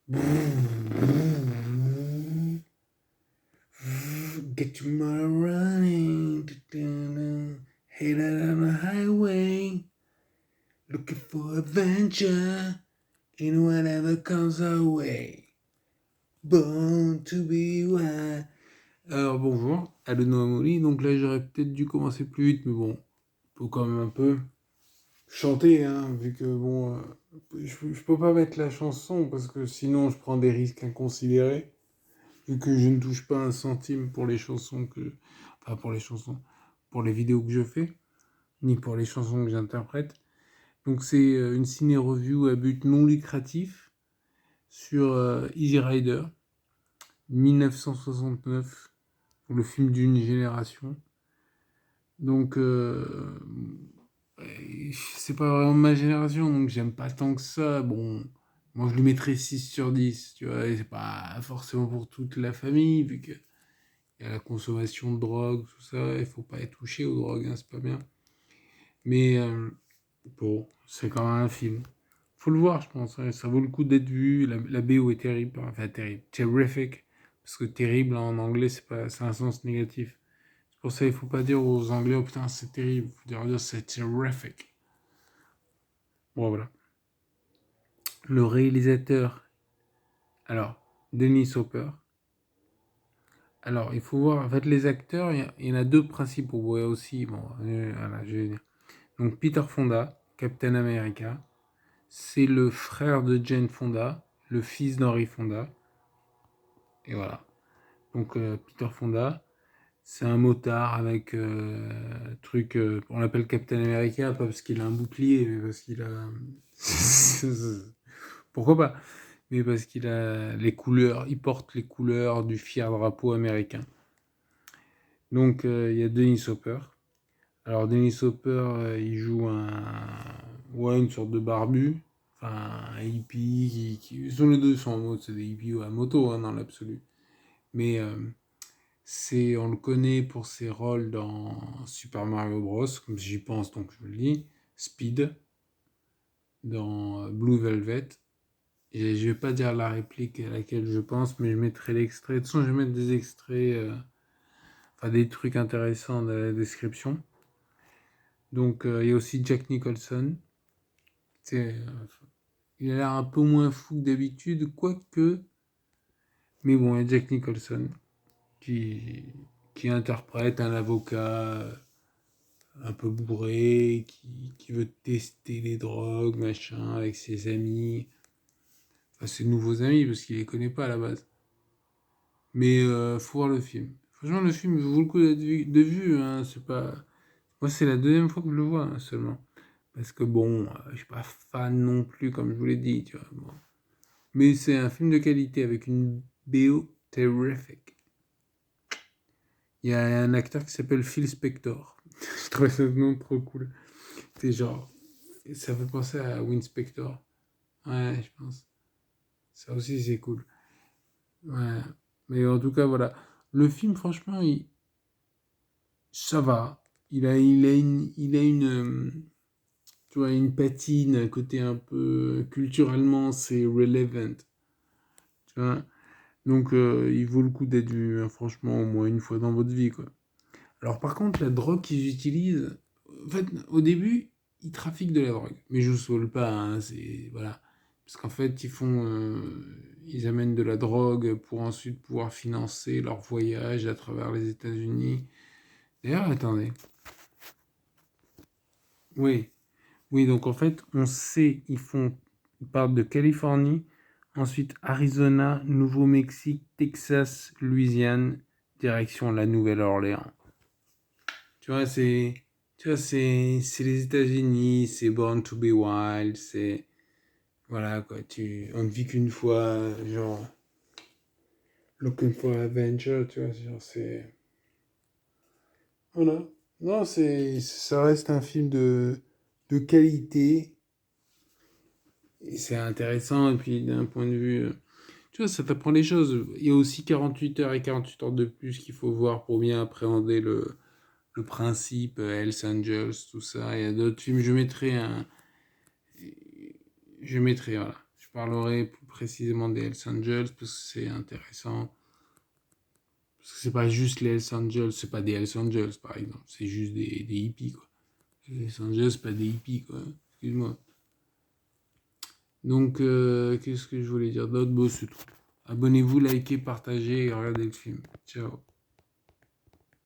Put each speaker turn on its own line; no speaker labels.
Get your motor running. Headed on the highway. Looking for adventure in whatever comes our way. Born to be wild. Alors bonjour, Aleno Amoli. Donc là j'aurais peut-être dû commencer plus vite, mais bon, faut quand même un peu chanter, hein, vu que bon, je peux pas mettre la chanson parce que sinon je prends des risques inconsidérés, vu que je ne touche pas un centime pour les chansons enfin pour les chansons, pour les vidéos que je fais, ni pour les chansons que j'interprète. Donc c'est une ciné-review à but non lucratif sur Easy Rider, 1969, le film d'une génération. Donc c'est pas vraiment ma génération, donc j'aime pas tant que ça. Bon, moi je lui mettrais 6 sur 10, tu vois, et c'est pas forcément pour toute la famille, vu qu'il y a la consommation de drogue, tout ça, il faut pas être touché aux drogues, hein, c'est pas bien. Mais bon, c'est quand même un film. Faut le voir, je pense, hein, ça vaut le coup d'être vu. La BO est terrible, enfin terrible, terrific, parce que terrible en anglais, c'est un sens négatif. C'est pour ça qu'il faut pas dire aux Anglais, oh putain, c'est terrible, il faut dire c'est terrific. Bon, voilà. Le réalisateur, alors, Denis Hopper. Alors, il faut voir, en fait, les acteurs, il y en a deux principaux, ouais, aussi, bon, voilà, je vais dire. Donc, Peter Fonda, Captain America, c'est le frère de Jane Fonda, le fils d'Henry Fonda, et voilà. Donc, Peter Fonda, c'est un motard avec truc, on l'appelle Captain America, pas parce qu'il a un bouclier, mais parce qu'il a... Pourquoi pas? Mais parce qu'il a les couleurs, il porte les couleurs du fier drapeau américain. Donc il y a Dennis Hopper. Alors Dennis Hopper, il joue ouais, une sorte de barbu, enfin un hippie sont les deux sont en mode, c'est des hippies à moto, hein, dans l'absolu. Mais on le connaît pour ses rôles dans Super Mario Bros, comme j'y pense donc je le dis, Speed, dans Blue Velvet. Et je vais pas dire la réplique à laquelle je pense, mais je mettrai l'extrait. De toute façon, je vais mettre des extraits, enfin des trucs intéressants dans la description. Donc, il y a aussi Jack Nicholson. Il a l'air un peu moins fou que d'habitude, quoique. Mais bon, il y a Jack Nicholson qui, qui interprète un avocat un peu bourré, qui veut tester les drogues, machin, avec ses amis. Enfin, ses nouveaux amis, parce qu'il les connaît pas à la base. Mais faut voir le film. Franchement, le film vaut le coup d'être de vue. Hein, c'est pas... Moi, c'est la deuxième fois que je le vois, hein, seulement. Parce que bon, je suis pas fan non plus, comme je vous l'ai dit, tu vois. Bon. Mais c'est un film de qualité avec une BO terrific. Il y a un acteur qui s'appelle Phil Spector. Je trouve ce nom trop cool. C'est genre, ça fait penser à Win Spector. Ouais, je pense. Ça aussi, c'est cool. Ouais. Mais en tout cas, voilà. Le film, franchement, ça va. Il a une, tu vois, une patine, un côté un peu culturellement, c'est relevant. Tu vois. Donc, il vaut le coup d'être vu, hein, franchement, au moins une fois dans votre vie, quoi. Alors, par contre, la drogue qu'ils utilisent, en fait, au début, ils trafiquent de la drogue. Mais je ne saoule pas, hein, c'est, voilà. Parce qu'en fait, ils amènent de la drogue pour ensuite pouvoir financer leur voyage à travers les États-Unis. D'ailleurs, attendez. Oui, oui, donc en fait, on sait, ils partent de Californie, ensuite Arizona, Nouveau-Mexique, Texas, Louisiane, direction la Nouvelle-Orléans. Tu vois, c'est les États-Unis, c'est Born to be Wild, c'est, voilà, quoi, on ne vit qu'une fois, genre, looking for adventure, tu vois, genre, voilà. Non, ça reste un film de qualité. Et c'est intéressant, et puis d'un point de vue... tu vois, ça t'apprend les choses. Il y a aussi 48 heures et 48 heures de plus qu'il faut voir pour bien appréhender le principe, Hells Angels, tout ça. Il y a d'autres films, je mettrai, voilà. parlerai plus précisément des Hells Angels parce que c'est intéressant. Parce que c'est pas juste les Hells Angels, c'est pas des Hells Angels par exemple, c'est juste des hippies quoi. Les Hells Angels, c'est pas des hippies quoi, excuse-moi. Donc, qu'est-ce que je voulais dire d'autre? Bon, c'est tout. Abonnez-vous, likez, partagez et regardez le film. Ciao.